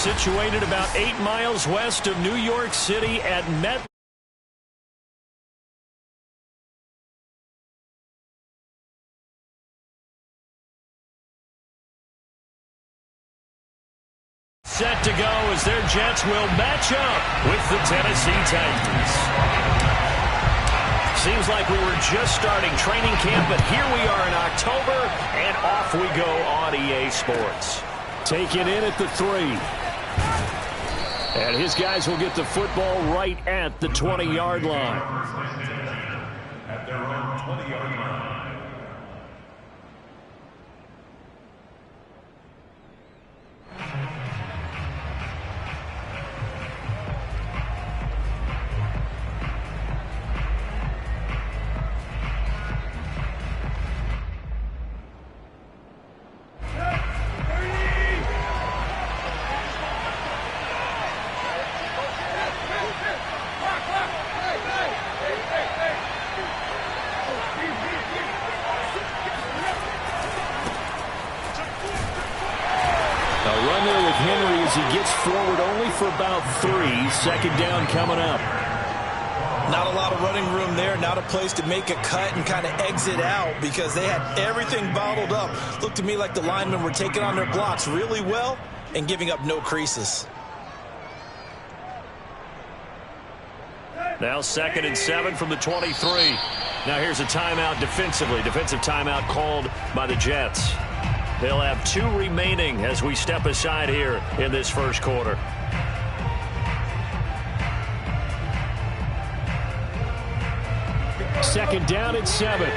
situated about 8 miles west of New York City at Madden. Set to go as their Jets will match up with the Tennessee Titans. Seems like we were just starting training camp, but here we are in October, and off we go on EA Sports. Taken in at the 3. And his guys will get the football right at the 20-yard line. At their own 20-yard line. He gets forward only for about 3. Second down coming up. Not a lot of running room there. Not a place to make a cut and kind of exit out because they had everything bottled up. Looked to me like the linemen were taking on their blocks really well and giving up no creases. Now 2nd and 7 from the 23. Now here's a timeout defensively. Defensive timeout called by the Jets. They'll have 2 remaining as we step aside here in this first quarter. Second down and 7.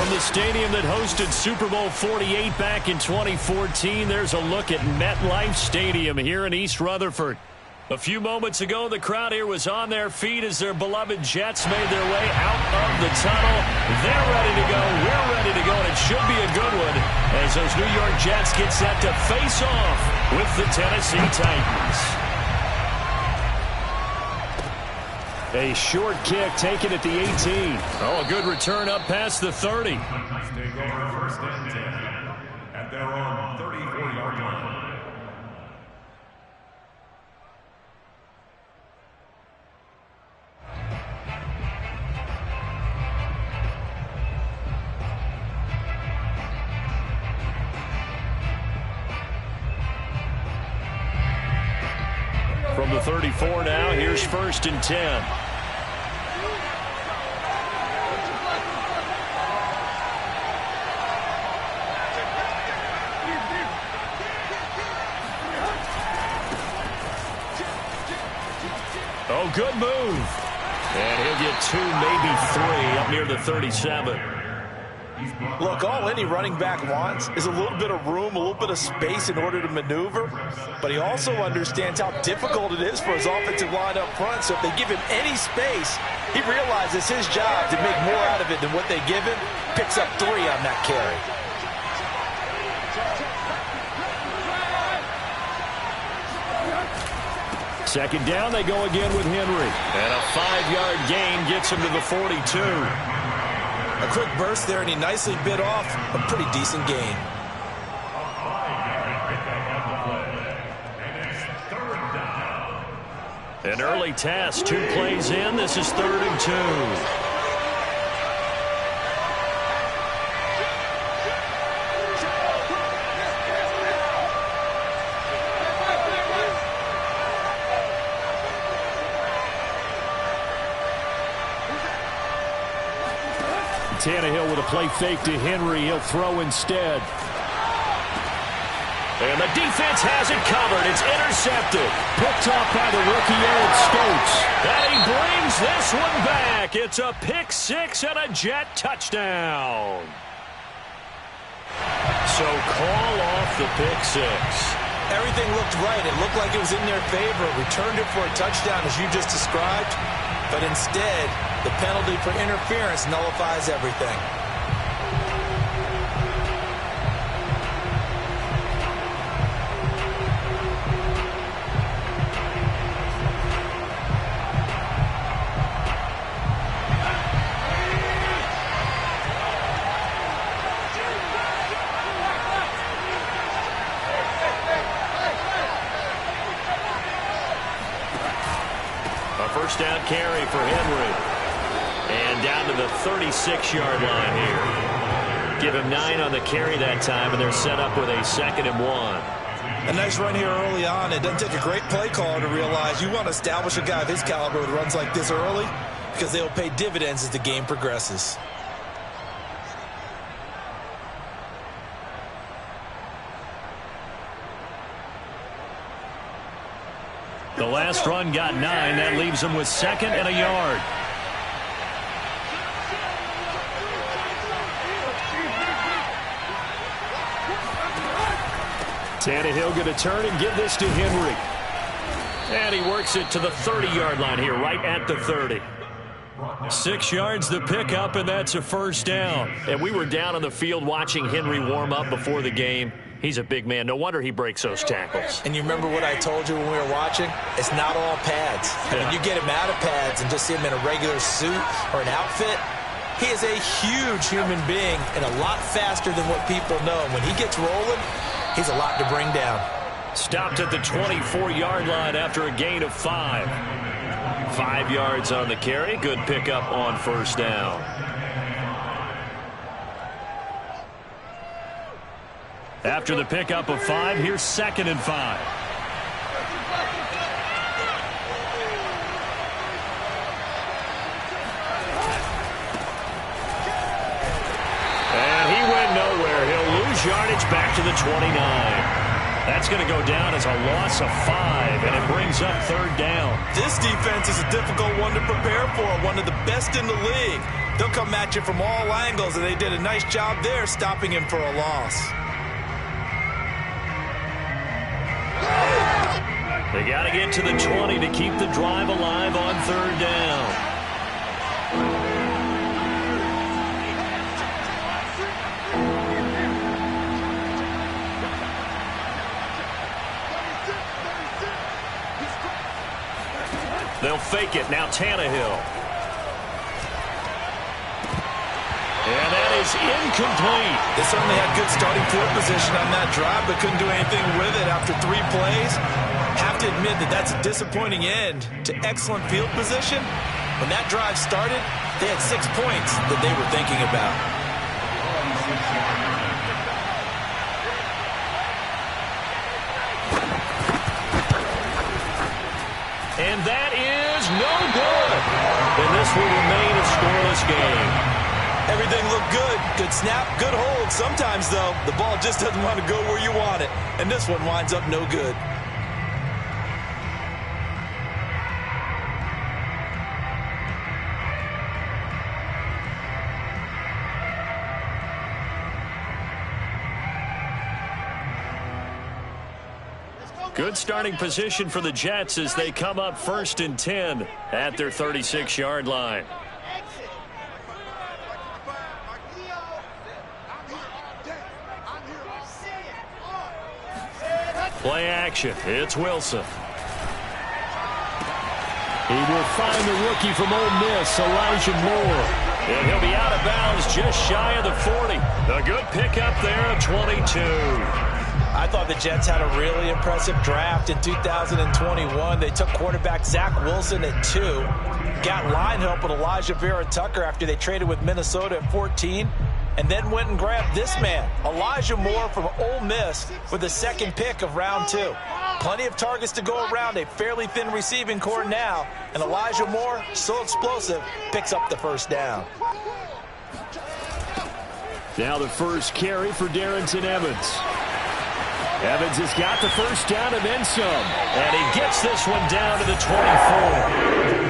From the stadium that hosted Super Bowl 48 back in 2014, there's a look at MetLife Stadium here in East Rutherford. A few moments ago, the crowd here was on their feet as their beloved Jets made their way out of the tunnel. They're ready to go. We're ready to go, and it should be a good one as those New York Jets get set to face off with the Tennessee Titans. A short kick taken at the 18. Oh, a good return up past the 30. Take over first and 10 at their own 34-yard line. From the 34 now, here's first and 10. Oh, good move. And he'll get 2, maybe 3 up near the 37. Look, all any running back wants is a little bit of room, a little bit of space in order to maneuver. But he also understands how difficult it is for his offensive line up front. So if they give him any space, he realizes his job to make more out of it than what they give him. Picks up 3 on that carry. Second down, they go again with Henry. And a 5-yard gain gets him to the 42. A quick burst there, and he nicely bit off a pretty decent gain. An early test, 2 plays in. This is 3rd and 2. Tannehill with a play fake to Henry. He'll throw instead. And the defense has it covered. It's intercepted. Picked off by the rookie Eric Stokes. And he brings this one back. It's a pick 6 and a Jet touchdown. So call off the pick 6. Everything looked right. It looked like it was in their favor. Returned it for a touchdown, as you just described. But instead, the penalty for interference nullifies everything. First down carry for Henry. And down to the 36-yard line here. Give him 9 on the carry that time, and they're set up with a 2nd and 1. A nice run here early on. It doesn't take a great play caller to realize you want to establish a guy of his caliber with runs like this early because they'll pay dividends as the game progresses. The last run got 9. That leaves him with 2nd and a yard. Tannehill going to turn and give this to Henry. And he works it to the 30-yard line here, right at the 30. 6 yards the pickup, and that's a first down. And we were down on the field watching Henry warm up before the game. He's a big man. No wonder he breaks those tackles. And you remember what I told you when we were watching? It's not all pads. And when you get him out of pads and just see him in a regular suit or an outfit, he is a huge human being and a lot faster than what people know. And when he gets rolling, he's a lot to bring down. Stopped at the 24-yard line after a gain of 5. 5 yards on the carry. Good pickup on first down. After the pickup of 5, here's 2nd and 5. And he went nowhere. He'll lose yardage back to the 29. That's going to go down as a loss of 5, and it brings up 3rd down. This defense is a difficult one to prepare for, one of the best in the league. They'll come at you from all angles, and they did a nice job there stopping him for a loss. They got to get to the 20 to keep the drive alive on 3rd down. They'll fake it. Now Tannehill. And that is incomplete. They certainly had good starting field position on that drive, but couldn't do anything with it after 3 plays. Have to admit that that's a disappointing end to excellent field position. When that drive started, they had 6 points that they were thinking about. And that is no good. And this will remain a scoreless game. Everything looked good. Good snap, good hold. Sometimes, though, the ball just doesn't want to go where you want it. And this one winds up no good. Good starting position for the Jets as they come up 1st and 10 at their 36-yard line. Play action. It's Wilson. He will find the rookie from Ole Miss, Elijah Moore. And he'll be out of bounds just shy of the 40. A good pickup there of 22. I thought the Jets had a really impressive draft in 2021. They took quarterback Zach Wilson at 2. Got line help with Elijah Vera-Tucker after they traded with Minnesota at 14. And then went and grabbed this man, Elijah Moore from Ole Miss, with the 2nd pick of round 2. Plenty of targets to go around, a fairly thin receiving core now. And Elijah Moore, so explosive, picks up the 1st down. Now the first carry for Darrington Evans. Evans has got the 1st down and then some. And he gets this one down to the 24.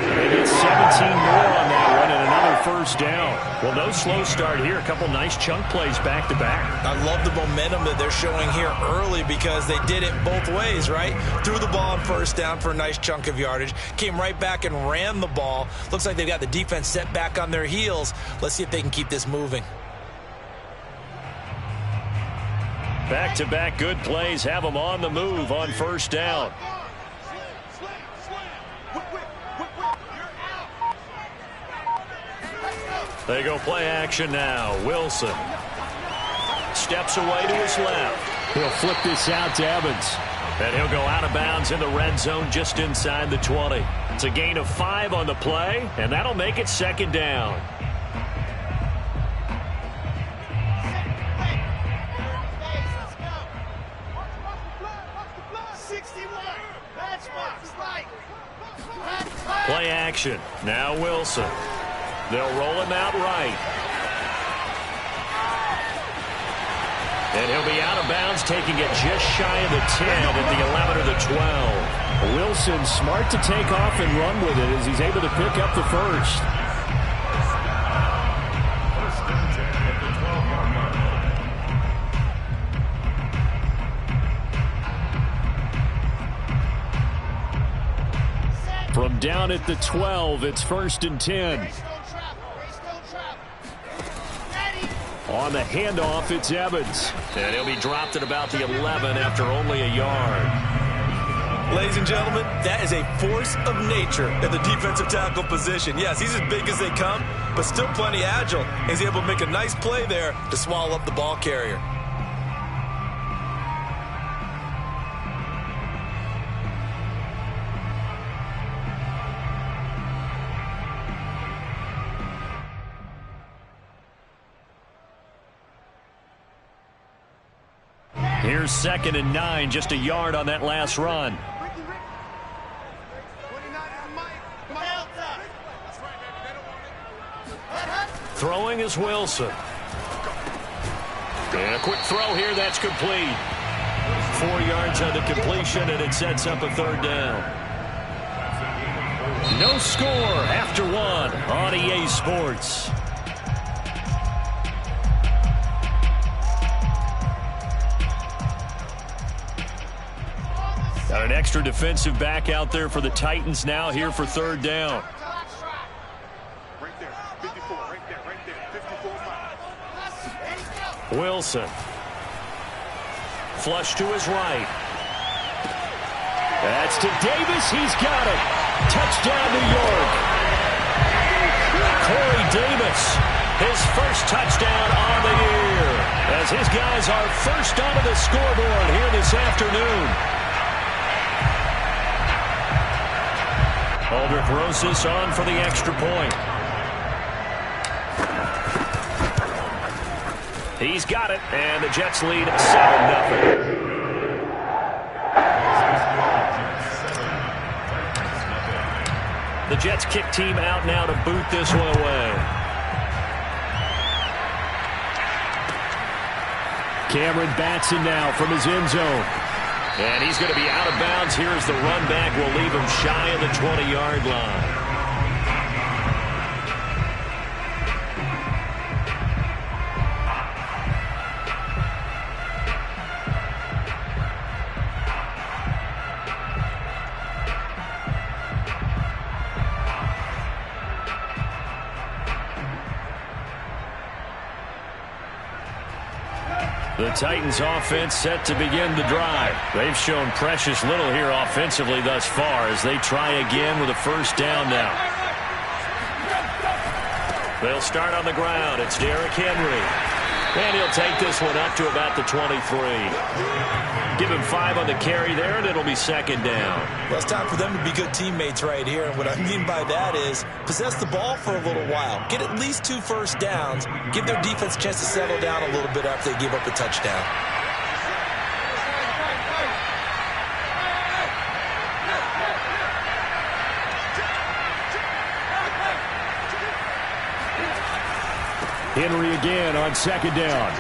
They get 17 more on that one and another 1st down. Well, no slow start here. A couple nice chunk plays back-to-back. I love the momentum that they're showing here early because they did it both ways, right? Threw the ball on 1st down for a nice chunk of yardage. Came right back and ran the ball. Looks like they've got the defense set back on their heels. Let's see if they can keep this moving. Back-to-back good plays have them on the move on 1st down. They go play action now. Wilson steps away to his left. He'll flip this out to Evans. And he'll go out of bounds in the red zone just inside the 20. It's a gain of 5 on the play, and that'll make it 2nd down. Play action. Now Wilson. They'll roll him out right. And he'll be out of bounds, taking it just shy of the 10 at the 11 or the 12. Wilson smart to take off and run with it as he's able to pick up the 1st. From down at the 12, it's 1st and 10. On the handoff, it's Evans. And he'll be dropped at about the 11 after only a yard. Ladies and gentlemen, that is a force of nature at the defensive tackle position. Yes, he's as big as they come, but still plenty agile. He's able to make a nice play there to swallow up the ball carrier. Here's 2nd and 9, just a yard on that last run. Throwing is Wilson. And a quick throw here, that's complete. 4 yards on the completion, and it sets up a 3rd down. No score after one on EA Sports. Got an extra defensive back out there for the Titans now here for third down. Right there, 54, right there, 54. Wilson. Flush to his right. That's to Davis. He's got it. Touchdown, New York. Corey Davis, his first touchdown on the year, as his guys are first onto the scoreboard here this afternoon. Aldrich Rosas on for the extra point. He's got it, and the Jets lead 7-0. The Jets kick team out now to boot this one away. Cameron Batson now from his end zone. And he's going to be out of bounds here as the run back will leave him shy of the 20-yard line. The Titans offense set to begin the drive. They've shown precious little here offensively thus far as they try again with a first down now. They'll start on the ground. It's Derrick Henry. And he'll take this one up to about the 23. Give him 5 on the carry there, and it'll be second down. Well, it's time for them to be good teammates right here. And what I mean by that is possess the ball for a little while. Get at least 2 first downs. Give their defense a chance to settle down a little bit after they give up a touchdown. Henry again on second down.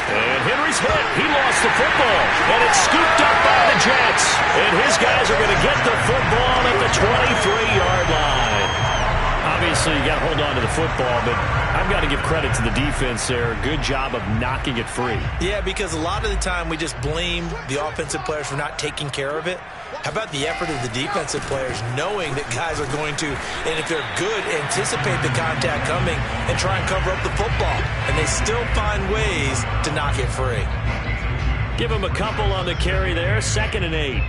And Henry's hit. He lost the football. And it's scooped up by the Jets. And his guys are going to get the football at the 23-yard line. Obviously, you got to hold on to the football, but I've got to give credit to the defense there. Good job of knocking it free. Yeah, because a lot of the time we just blame the offensive players for not taking care of it. How about the effort of the defensive players knowing that guys are going to, and if they're good, anticipate the contact coming and try and cover up the football. And they still find ways to knock it free. Give them a couple on the carry there. 2nd and 8.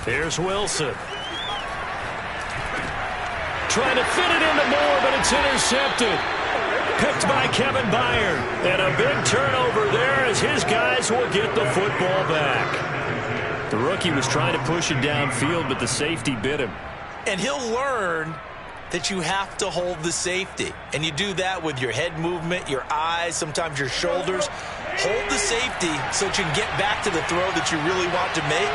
Here's Wilson. Trying to fit it into Moore, but it's intercepted. Picked by Kevin Byard. And a big turnover there as his guys will get the football back. The rookie was trying to push it downfield, but the safety bit him. And he'll learn that you have to hold the safety. And you do that with your head movement, your eyes, sometimes your shoulders. Hold the safety so that you can get back to the throw that you really want to make.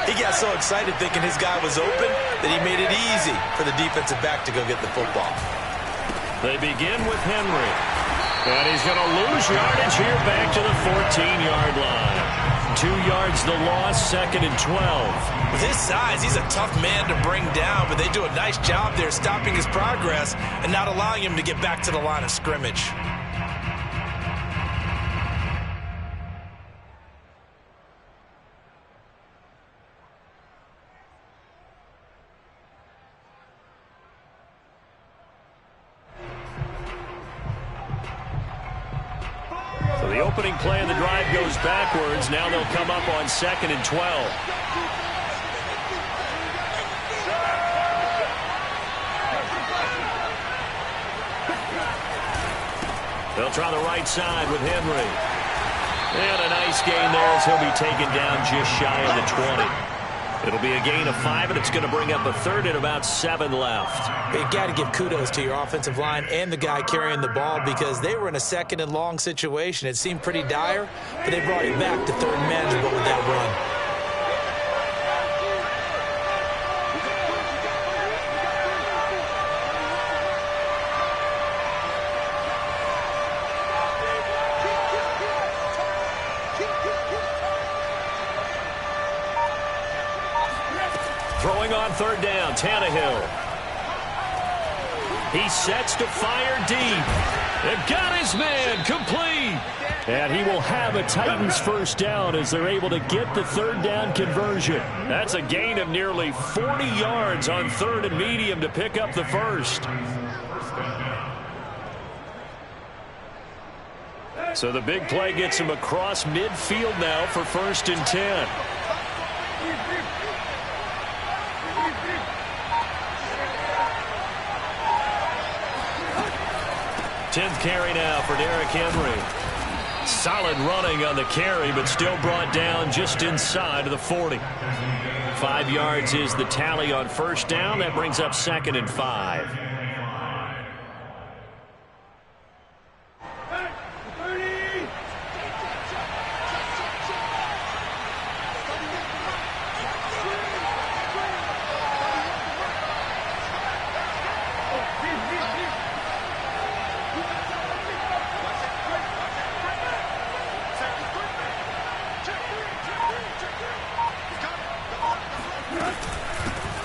He got so excited thinking his guy was open that he made it easy for the defensive back to go get the football. They begin with Henry. And he's going to lose yardage here back to the 14-yard line. 2 yards the loss, 2nd and 12. With his size, he's a tough man to bring down, but they do a nice job there stopping his progress and not allowing him to get back to the line of scrimmage. So the opening play of the drive goes backwards. Now they'll come up on 2nd and 12. They'll try the right side with Henry. And a nice gain there as he'll be taken down just shy of the 20. It'll be a gain of 5, and it's going to bring up a third and about 7 left. You got to give kudos to your offensive line and the guy carrying the ball because they were in a second and long situation. It seemed pretty dire, but they brought it back to third and manageable with that run. Throwing on third down, Tannehill. He sets to fire deep. They've got his man complete. And he will have a Titans first down as they're able to get the third down conversion. That's a gain of nearly 40 yards on third and medium to pick up the first. So the big play gets him across midfield now for 1st and 10. 10th carry now for Derrick Henry. Solid running on the carry, but still brought down just inside of the 40. 5 yards is the tally on first down. That brings up 2nd and 5.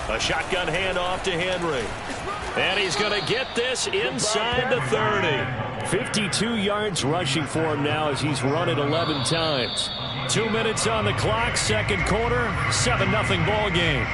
A shotgun handoff to Henry. And he's going to get this inside the 30. 52 yards rushing for him now as he's run it 11 times. 2 minutes on the clock, second quarter, 7-0 ball game.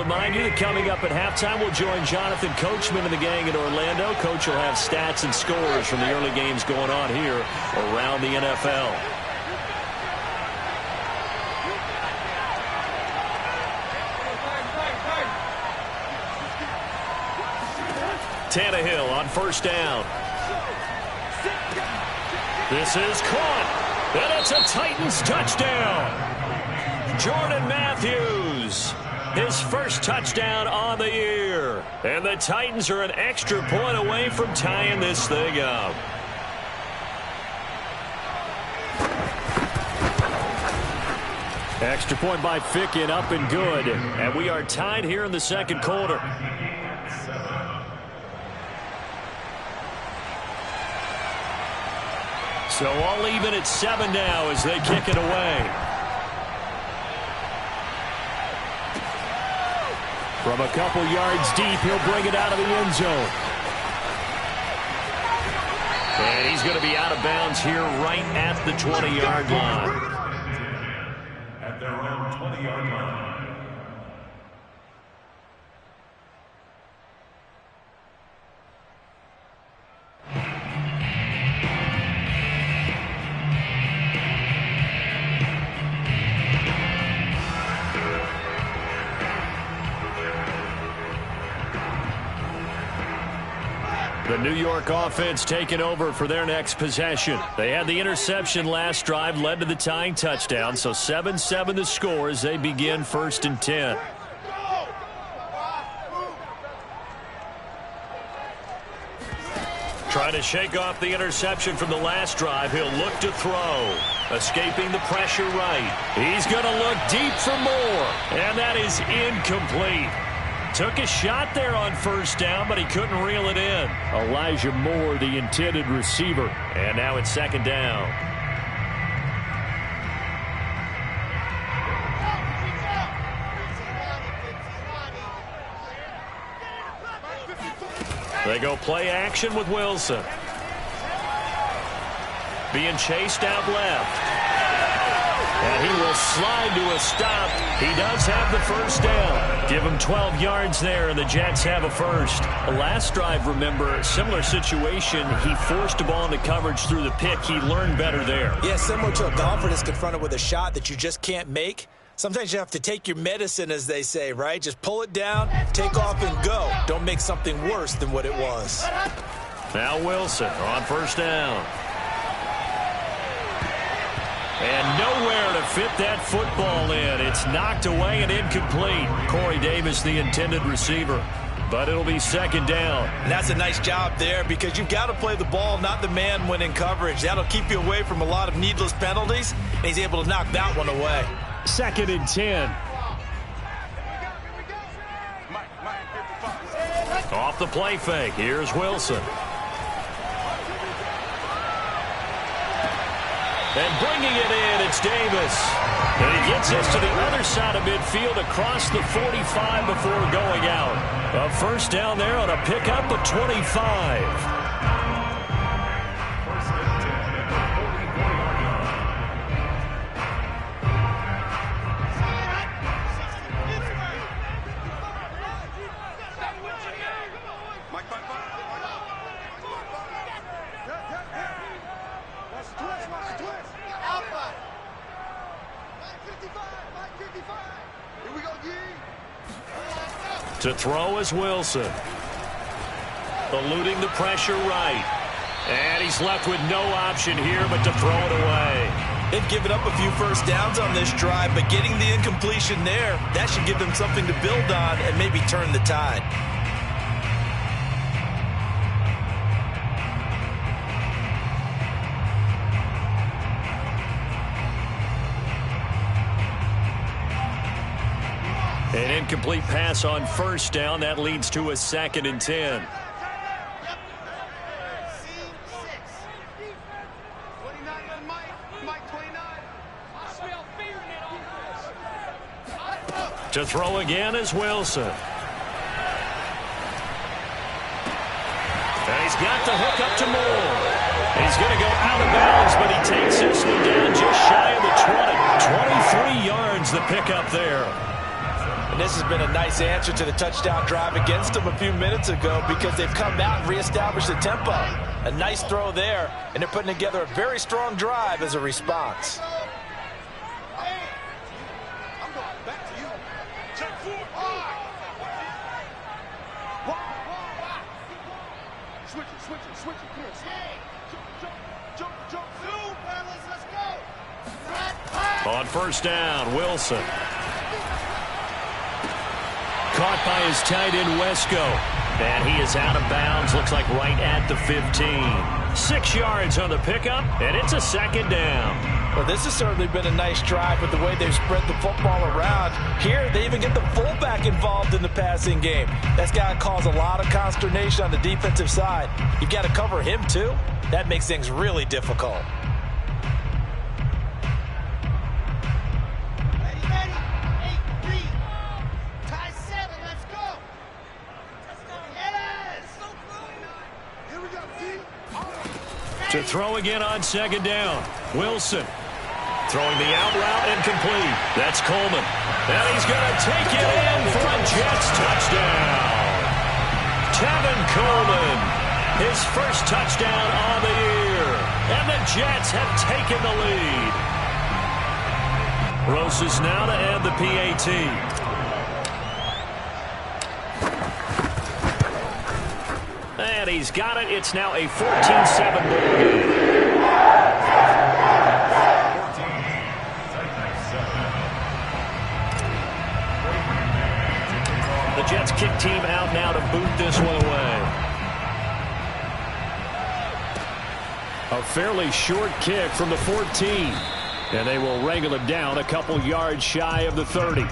Remind you that coming up at halftime, we'll join Jonathan Coachman and the gang in Orlando. Coach will have stats and scores from the early games going on here around the NFL. Tannehill on first down. This is caught, and it's a Titans touchdown. Jordan Matthews. His first touchdown on the year. And the Titans are an extra point away from tying this thing up. Extra point by Ficken, up and good. And we are tied here in the second quarter. So all even at 7 now as they kick it away. From a couple yards deep, he'll bring it out of the end zone. And he's going to be out of bounds here right at the 20-yard line. At their own 20-yard line. The New York offense taking over for their next possession. They had the interception last drive, led to the tying touchdown. So 7-7 the score as they begin 1st and 10. Trying to shake off the interception from the last drive. He'll look to throw. Escaping the pressure right. He's going to look deep for more. And that is incomplete. Took a shot there on first down, but he couldn't reel it in. Elijah Moore, the intended receiver. And now it's 2nd down. They go play action with Wilson. Being chased out left. And he will slide to a stop. He does have the first down. Give him 12 yards there, and the Jets have a first. The last drive, remember, similar situation. He forced the ball into coverage through the pick. He learned better there. Yeah, similar to a golfer that's confronted with a shot that you just can't make. Sometimes you have to take your medicine, as they say, right? Just pull it down, take off, and go. Don't make something worse than what it was. Now Wilson on first down. And nowhere to fit that football in. It's knocked away and incomplete. Corey Davis, the intended receiver. But it'll be second down. And that's a nice job there because you've got to play the ball, not the man when in coverage. That'll keep you away from a lot of needless penalties, and he's able to knock that one away. Second and 10. Off the play fake. Here's Wilson. And bringing it in, it's Davis. And he gets this to the other side of midfield across the 45 before going out. A first down there on a pickup of 25. To throw is Wilson. Eluding the pressure right. And he's left with no option here but to throw it away. They've given up a few first downs on this drive, but getting the incompletion there, that should give them something to build on and maybe turn the tide. An incomplete pass on first down. That leads to a second and 10. To throw again is Wilson. And he's got the hook up to Moore. He's going to go out of bounds, but he takes this one down just shy of the 20. 23 yards the pickup there. And this has been a nice answer to the touchdown drive against them a few minutes ago because they've come out and reestablished the tempo. A nice throw there, and they're putting together a very strong drive as a response. On first down, Wilson. Caught by his tight end, Wesco. And he is out of bounds, looks like right at the 15. 6 yards on the pickup, and it's a second down. Well, this has certainly been a nice drive with the way they've spread the football around. Here, they even get the fullback involved in the passing game. That's got to cause a lot of consternation on the defensive side. You've got to cover him, too. That makes things really difficult. To throw again on second down. Wilson throwing the out route incomplete. That's Coleman. And he's going to take it in for a Jets touchdown. Tevin Coleman, his first touchdown on the year. And the Jets have taken the lead. Roses now to end the PAT. And he's got it. It's now a 14-7 ball game. The Jets kick team out now to boot this one away. A fairly short kick from the 14. And they will wrangle it down a couple yards shy of the 30.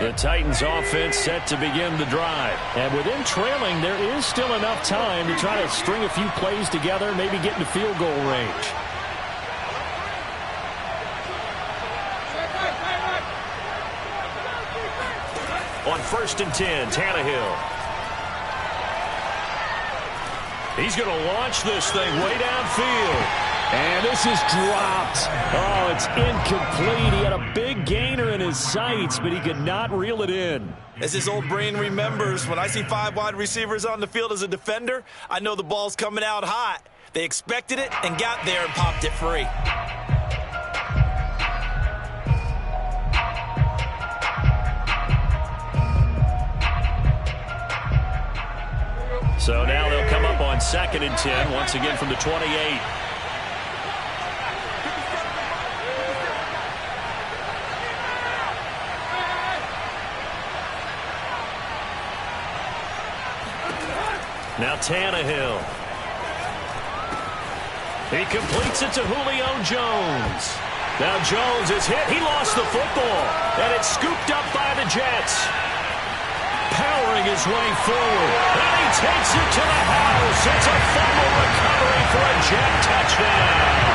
The Titans offense set to begin the drive. And with them trailing, there is still enough time to try to string a few plays together, maybe get into field goal range. On 1st and 10, Tannehill. He's going to launch this thing way downfield. And this is dropped. Oh, it's incomplete. He had a big gainer in his sights, but he could not reel it in. As his old brain remembers, when I see 5 wide receivers on the field as a defender, I know the ball's coming out hot. They expected it and got there and popped it free. So now they'll come up on 2nd and 10, once again from the 28. Now Tannehill. He completes it to Julio Jones. Now Jones is hit. He lost the football. And it's scooped up by the Jets. Powering his way forward. And he takes it to the house. It's a fumble recovery for a Jet touchdown.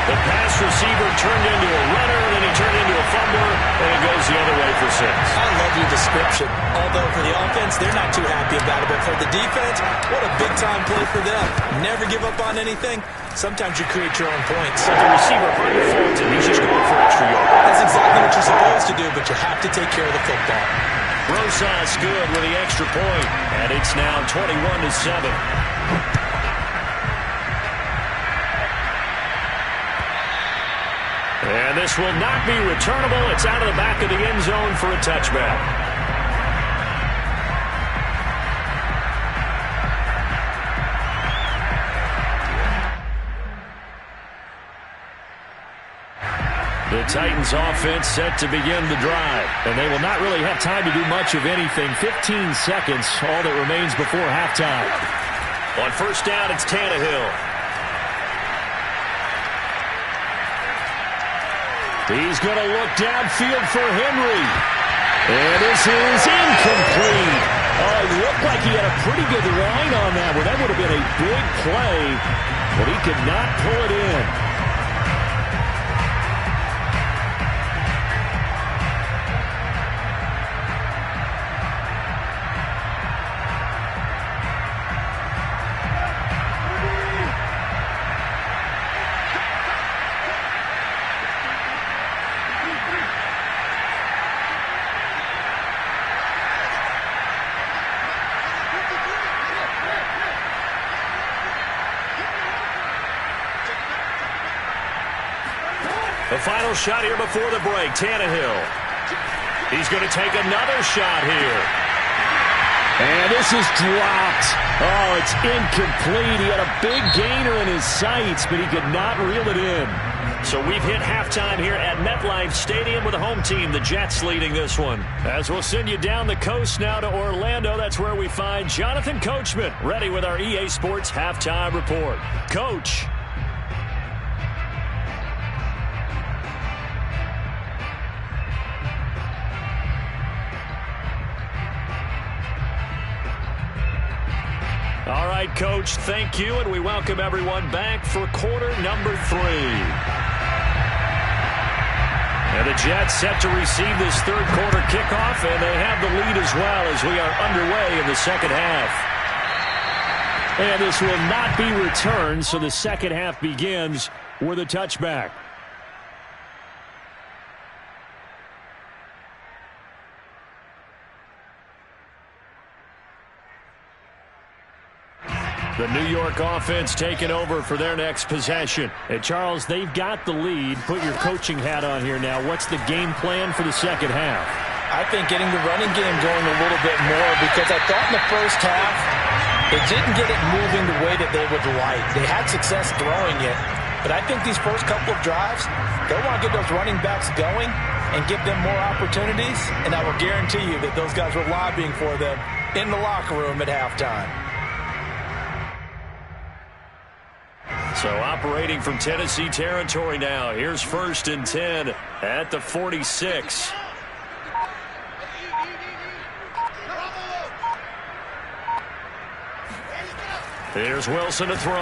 The pass receiver turned into a runner, and then he turned into a fumbler, and it goes the other way for 6. I love your description. Although for the offense, they're not too happy about it. But for the defense, what a big-time play for them. Never give up on anything. Sometimes you create your own points. But the receiver hardly faults him. He's just going for extra yards. That's exactly what you're supposed to do, but you have to take care of the football. Rosas good with the extra point, and it's now 21-7. And this will not be returnable. It's out of the back of the end zone for a touchback. The Titans offense set to begin the drive. And they will not really have time to do much of anything. 15 seconds, all that remains before halftime. On 1st down, it's Tannehill. He's going to look downfield for Henry. And this is incomplete. Oh, it looked like he had a pretty good line on that one. That would have been a big play, but he could not pull it in. The final shot here before the break, Tannehill. He's going to take another shot here. And this is dropped. Oh, it's incomplete. He had a big gainer in his sights, but he could not reel it in. So we've hit halftime here at MetLife Stadium with the home team, the Jets, leading this one. As we'll send you down the coast now to Orlando, that's where we find Jonathan Coachman, ready with our EA Sports halftime report. Coach. All right, Coach, thank you, and we welcome everyone back for quarter number 3. And the Jets set to receive this third quarter kickoff, and they have the lead as well as we are underway in the second half. And this will not be returned, so the second half begins with a touchback. The New York offense taking over for their next possession. Hey, Charles, they've got the lead. Put your coaching hat on here now. What's the game plan for the second half? I think getting the running game going a little bit more, because I thought in the first half they didn't get it moving the way that they would like. They had success throwing it, but I think these first couple of drives, they want to get those running backs going and give them more opportunities, and I will guarantee you that those guys were lobbying for them in the locker room at halftime. So operating from Tennessee territory now. Here's 1st and 10 at the 46. Here's Wilson to throw.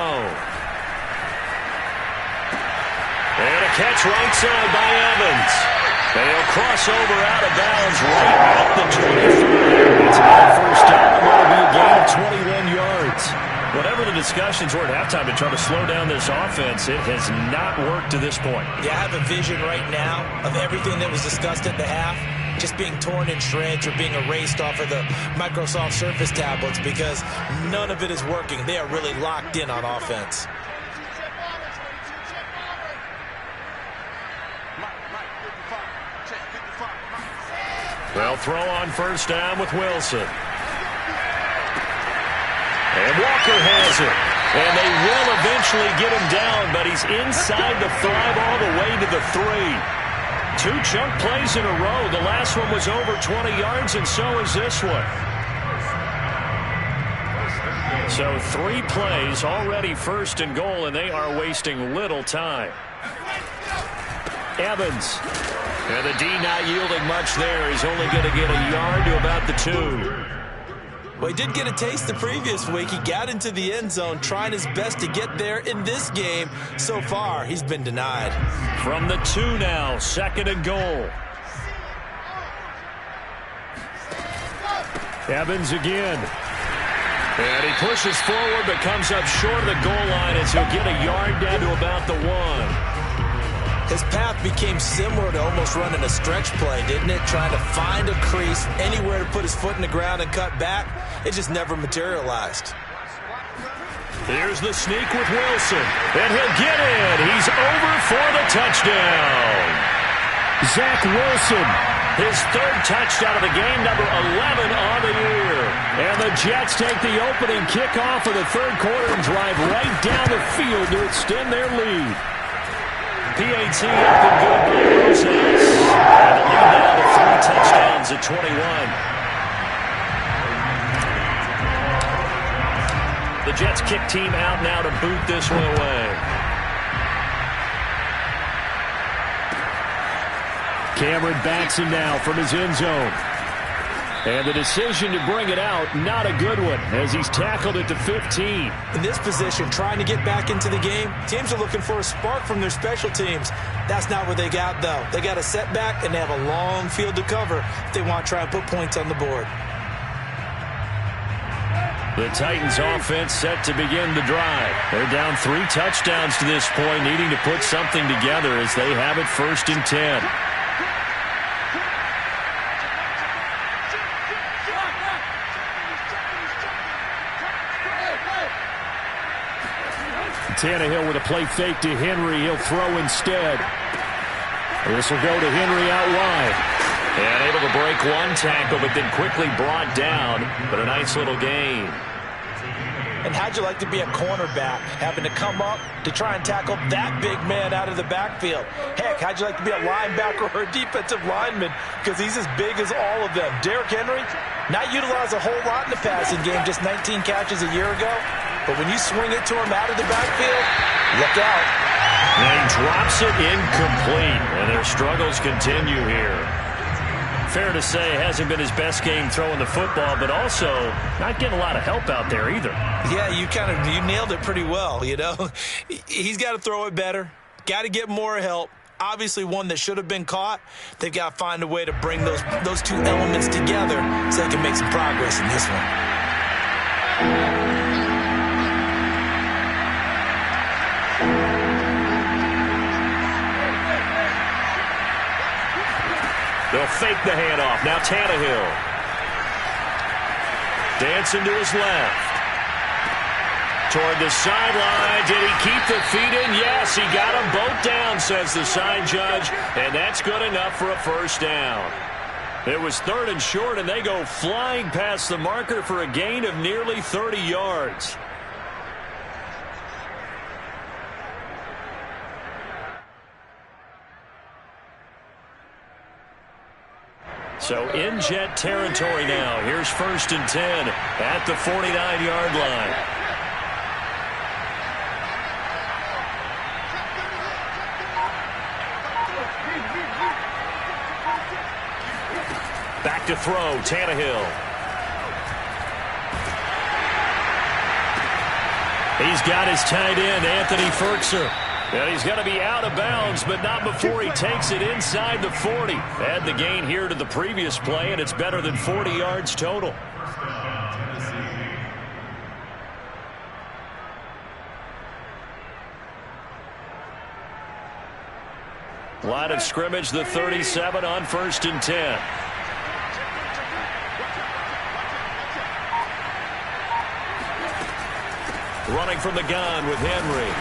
And a catch right side by Evans. They'll cross over out of bounds right at the 23. It's not a first down. It'll be a gain of 21 yards. Whatever the discussions were at halftime to try to slow down this offense, it has not worked to this point. Yeah, I have a vision right now of everything that was discussed at the half just being torn in shreds or being erased off of the Microsoft Surface tablets because none of it is working. They are really locked in on offense. They'll throw on 1st down with Wilson. And Walker has it. And they will eventually get him down, but he's inside the 5 all the way to the 3. 2 chunk plays in a row. The last one was over 20 yards, and so is this one. So 3 plays, already 1st and goal, and they are wasting little time. Evans. And the D not yielding much there. He's only going to get a yard to about the 2. Well, he did get a taste the previous week. He got into the end zone, trying his best to get there in this game. So far, he's been denied. From the 2 now, 2nd and goal. Evans again. And he pushes forward, but comes up short of the goal line as he'll get a yard down to about the 1. His path became similar to almost running a stretch play, didn't it? Trying to find a crease, anywhere to put his foot in the ground and cut back. It just never materialized. Here's the sneak with Wilson. And he'll get in. He's over for the touchdown. Zach Wilson. His 3rd touchdown of the game, number 11 on the year. And the Jets take the opening kickoff of the 3rd quarter and drive right down the field to extend their lead. PAT up and good by Rosas. And the lead now to 3 touchdowns at 21. The Jets kick team out now to boot this one away. Cameron backs him now from his end zone. And the decision to bring it out, not a good one, as he's tackled at the 15. In this position, trying to get back into the game, teams are looking for a spark from their special teams. That's not what they got, though. They got a setback, and they have a long field to cover if they want to try and put points on the board. The Titans offense set to begin the drive. They're down 3 touchdowns to this point, needing to put something together as they have it 1st and 10. Tannehill with a play fake to Henry. He'll throw instead. This will go to Henry out wide. And able to break 1 tackle, but then quickly brought down. But a nice little gain. And how'd you like to be a cornerback, having to come up to try and tackle that big man out of the backfield? Heck, how'd you like to be a linebacker or a defensive lineman? Because he's as big as all of them. Derrick Henry, not utilized a whole lot in the passing game, just 19 catches a year ago. But when you swing it to him out of the backfield, look out. And he drops it incomplete, and their struggles continue here. Fair to say, it hasn't been his best game throwing the football, but also not getting a lot of help out there either. Yeah, you nailed it pretty well, you know. He's got to throw it better, got to get more help. Obviously one that should have been caught. They've got to find a way to bring those 2 elements together so they can make some progress in this one. They'll fake the handoff. Now Tannehill. Dancing to his left. Toward the sideline. Did he keep the feet in? Yes, he got them both down, says the side judge. And that's good enough for a 1st down. It was 3rd and short, and they go flying past the marker for a gain of nearly 30 yards. So in Jet territory now. Here's 1st and 10 at the 49-yard line. back to throw. Tannehill. He's got his tight end, Anthony Ferkser. And he's going to be out of bounds, but not before he takes it inside the 40. Add the gain here to the previous play, and it's better than 40 yards total. Line of scrimmage, the 37 on 1st and 10. Running from the gun with Henry.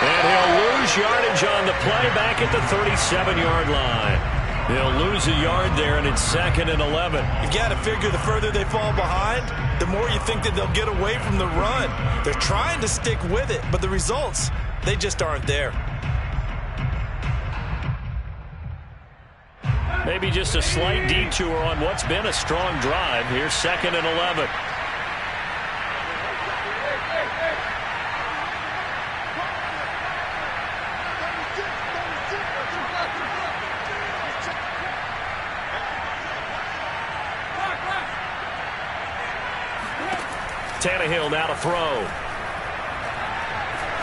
And he'll lose yardage on the play back at the 37-yard line. He'll lose a yard there, and it's 2nd and 11. You got to figure the further they fall behind, the more you think that they'll get away from the run. They're trying to stick with it, but the results, they just aren't there. Maybe just a slight detour on what's been a strong drive. Here's 2nd and 11. Tannehill now to throw.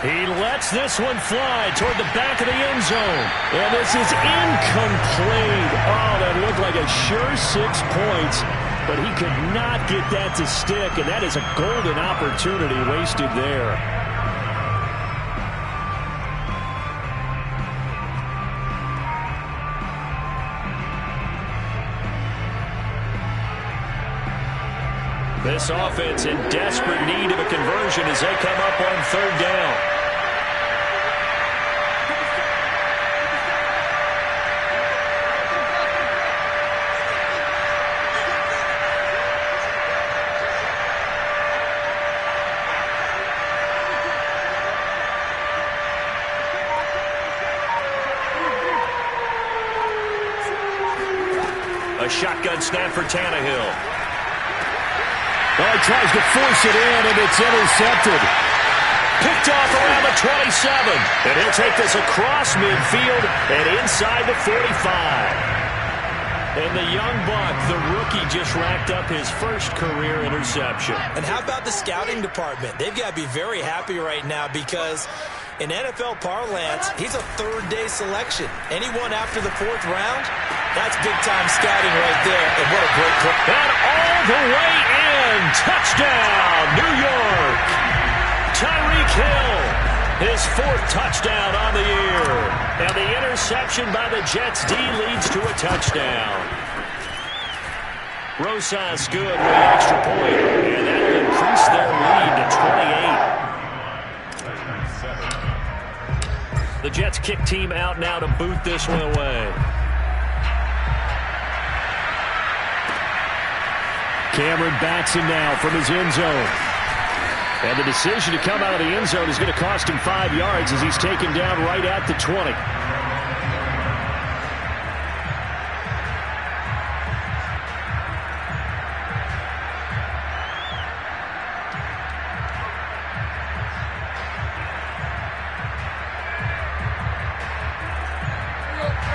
He lets this one fly toward the back of the end zone. And this is incomplete. Oh, that looked like a sure 6 points. But he could not get that to stick. And that is a golden opportunity wasted there. This offense in desperate need of a conversion as they come up on 3rd down. A shotgun snap for Tannehill. Well, he tries to force it in, and it's intercepted. Picked off around the 27. And he'll take this across midfield and inside the 45. And the young buck, the rookie, just racked up his first career interception. And how about the scouting department? They've got to be very happy right now because in NFL parlance, he's a 3rd-day selection. Anyone after the 4th round, that's big-time scouting right there. And what a great play. And all the way in. Touchdown, New York. Tyreek Hill, his 4th touchdown on the year. And the interception by the Jets D leads to a touchdown. Rosas good with the extra point. And that will increase their lead to 28. The Jets kick team out now to boot this one away. Cameron backs him now from his end zone. And the decision to come out of the end zone is going to cost him 5 yards as he's taken down right at the 20.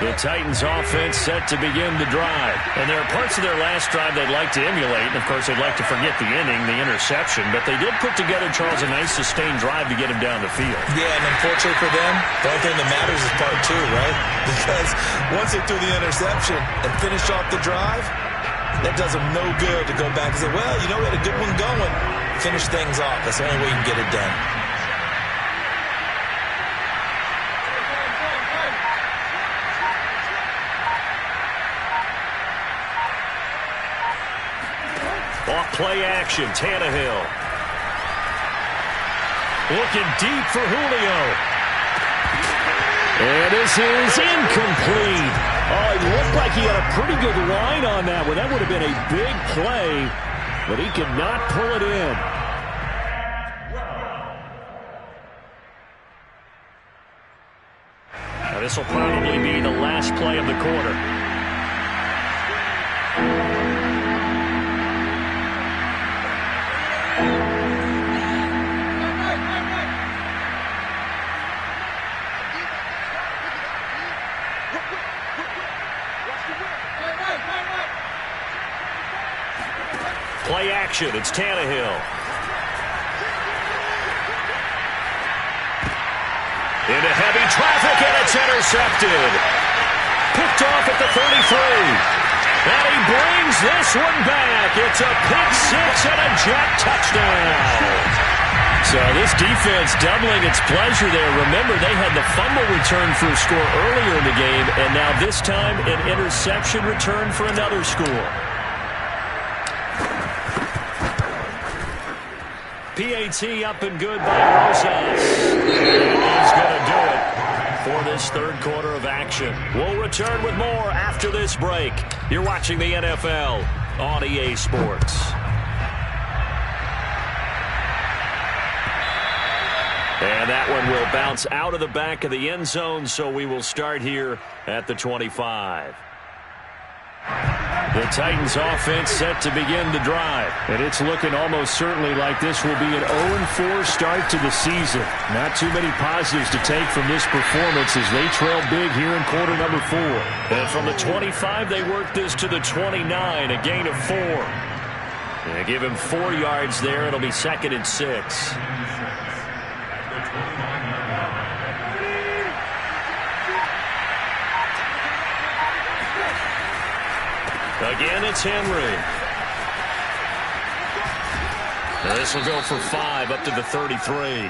The Titans offense set to begin the drive. And there are parts of their last drive they'd like to emulate. And, of course, they'd like to forget the inning, the interception. But they did put together, Charles, a nice sustained drive to get him down the field. Yeah, and unfortunately for them, the only thing that matters is part 2, right? Because once they threw the interception and finished off the drive, that does them no good to go back and say, well, you know, we had a good one going. Finish things off. That's the only way you can get it done. Play action, Tannehill. Looking deep for Julio. And this is incomplete. Oh, it looked like he had a pretty good line on that one. That would have been a big play, but he could not pull it in. Now this will probably be the last play of the quarter. Play action. It's Tannehill. Into heavy traffic, and it's intercepted. Picked off at the 33. And he brings this one back. It's a pick six and a Jet touchdown. So this defense doubling its pleasure there. Remember, they had the fumble return for a score earlier in the game, and now this time an interception return for another score. PAT up and good by Rosas. He's going to do it for this third quarter of action. We'll return with more after this break. You're watching the NFL on EA Sports. And that one will bounce out of the back of the end zone, so we will start here at the 25. The Titans offense set to begin the drive. And it's looking almost certainly like this will be an 0-4 start to the season. Not too many positives to take from this performance as they trail big here in quarter number 4. And from the 25, they work this to the 29, a gain of 4. And give him 4 yards there. It'll be 2nd and 6. Again, it's Henry. Now this will go for 5 up to the 33.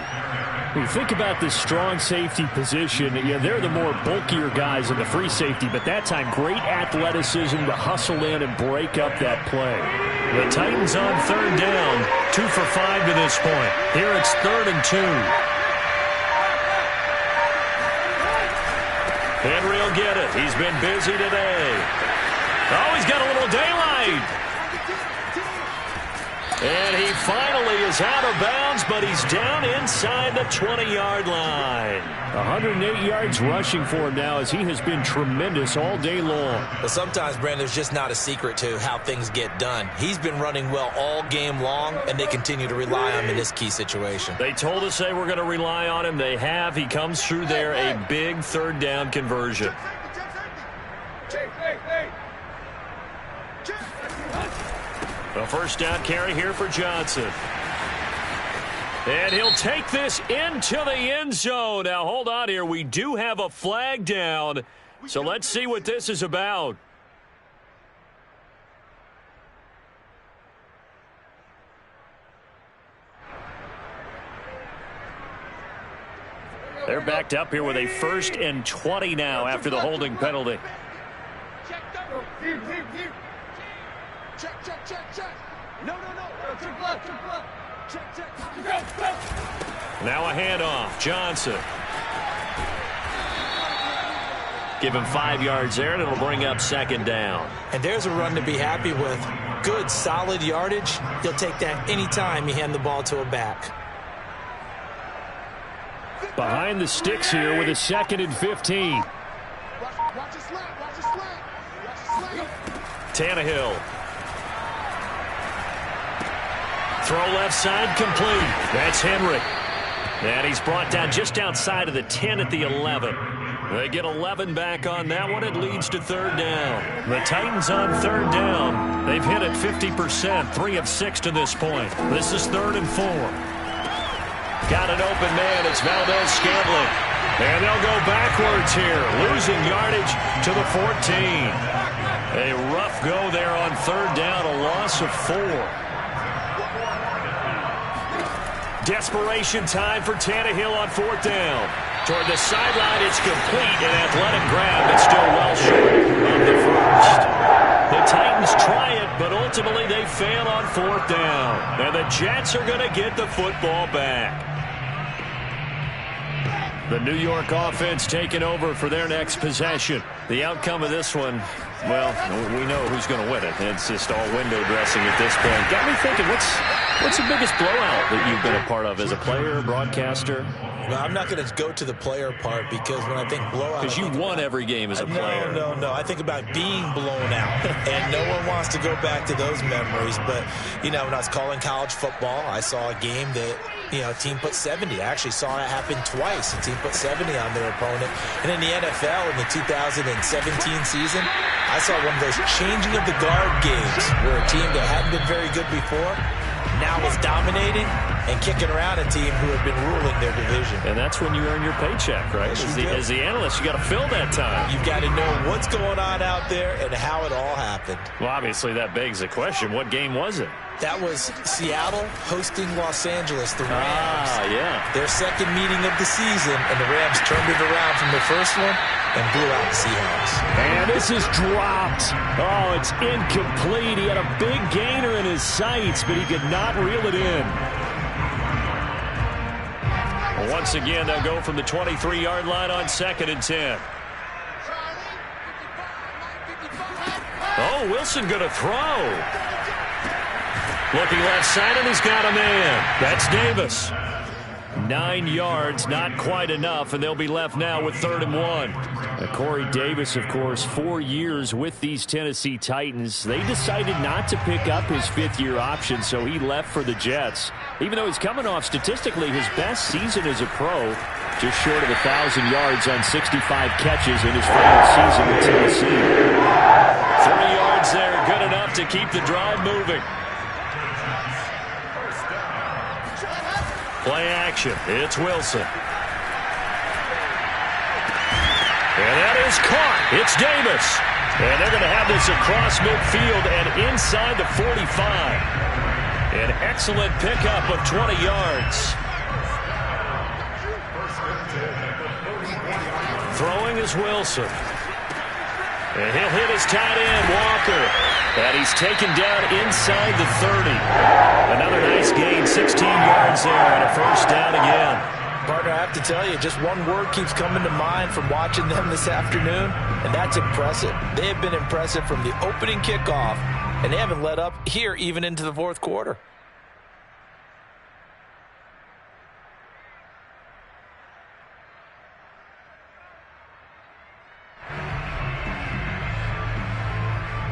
When you think about this strong safety position, yeah, they're the more bulkier guys in the free safety, but that time great athleticism to hustle in and break up that play. The Titans on 3rd down, 2 for 5 to this point. Here it's 3rd and 2. Henry will get it. He's been busy today. Oh, he's got a little daylight. And he finally is out of bounds, but he's down inside the 20-yard line. 108 yards rushing for him now as he has been tremendous all day long. But sometimes, Brandon, there's just not a secret to how things get done. He's been running well all game long, and they continue to rely on him in this key situation. They told us they were going to rely on him. They have. He comes through there, a big 3rd down conversion. A 1st down carry here for Johnson. And he'll take this into the end zone. Now, hold on here. We do have a flag down. So let's see what this is about. They're backed up here with a 1st and 20 now after the holding penalty. Check. No. Check left. Check. Now a handoff. Johnson. Give him 5 yards there, and it'll bring up 2nd down. And there's a run to be happy with. Good, solid yardage. He'll take that any time you hand the ball to a back. Behind the sticks here with a 2nd and 15. Watch his slant. Tannehill. Throw left side complete. That's Henry. And he's brought down just outside of the 10 at the 11. They get 11 back on that one. It leads to 3rd down. The Titans on 3rd down. They've hit it 50%, 3 of 6 to this point. This is 3rd and 4. Got an open man. It's Valdez-Scantling. And they'll go backwards here, losing yardage to the 14. A rough go there on 3rd down, a loss of 4. Desperation time for Tannehill on 4th down. Toward the sideline, it's complete. An athletic grab, but still well short of the 1st. The Titans try it, but ultimately they fail on 4th down. And the Jets are going to get the football back. The New York offense taking over for their next possession. The outcome of this one, well, we know who's going to win it. It's just all window dressing at this point. Got me thinking, what's the biggest blowout that you've been a part of as a player, broadcaster? Well, I'm not going to go to the player part because when I think blowout... Because you won every game as a player. No. I think about being blown out. And no one wants to go back to those memories. But, you know, when I was calling college football, I saw a game that team put 70. I actually saw that happen twice. A team put 70 on their opponent. And in the NFL in the 2017 season, I saw one of those changing of the guard games where a team that hadn't been very good before now was dominating and kicking around a team who had been ruling their division. And that's when you earn your paycheck, right? As the analyst, you got to fill that time. You've got to know what's going on out there and how it all happened. Well, obviously, that begs the question, what game was it? That was Seattle hosting Los Angeles, the Rams. Yeah. Their second meeting of the season, and the Rams turned it around from the first one and blew out the Seahawks. And this is dropped. Oh, it's incomplete. He had a big gainer in his sights, but he could not reel it in. Once again, they'll go from the 23-yard line on 2nd and 10. Oh, Wilson going to throw. Looking left side, and he's got a man. That's Davis. 9 yards, not quite enough, and they'll be left now with 3rd and 1. Corey Davis, of course, 4 years with these Tennessee Titans. They decided not to pick up his 5th-year option, so he left for the Jets. Even though he's coming off statistically his best season as a pro, just short of 1,000 yards on 65 catches in his final season with Tennessee. 3 yards there, good enough to keep the drive moving. Play action. It's Wilson. And that is caught. It's Davis. And they're going to have this across midfield and inside the 45. An excellent pickup of 20 yards. Throwing is Wilson. And he'll hit his tight end, Walker. And he's taken down inside the 30. Another nice gain, 16 yards there, and a first down again. Partner, I have to tell you, just one word keeps coming to mind from watching them this afternoon, and that's impressive. They have been impressive from the opening kickoff, and they haven't let up here even into the 4th quarter.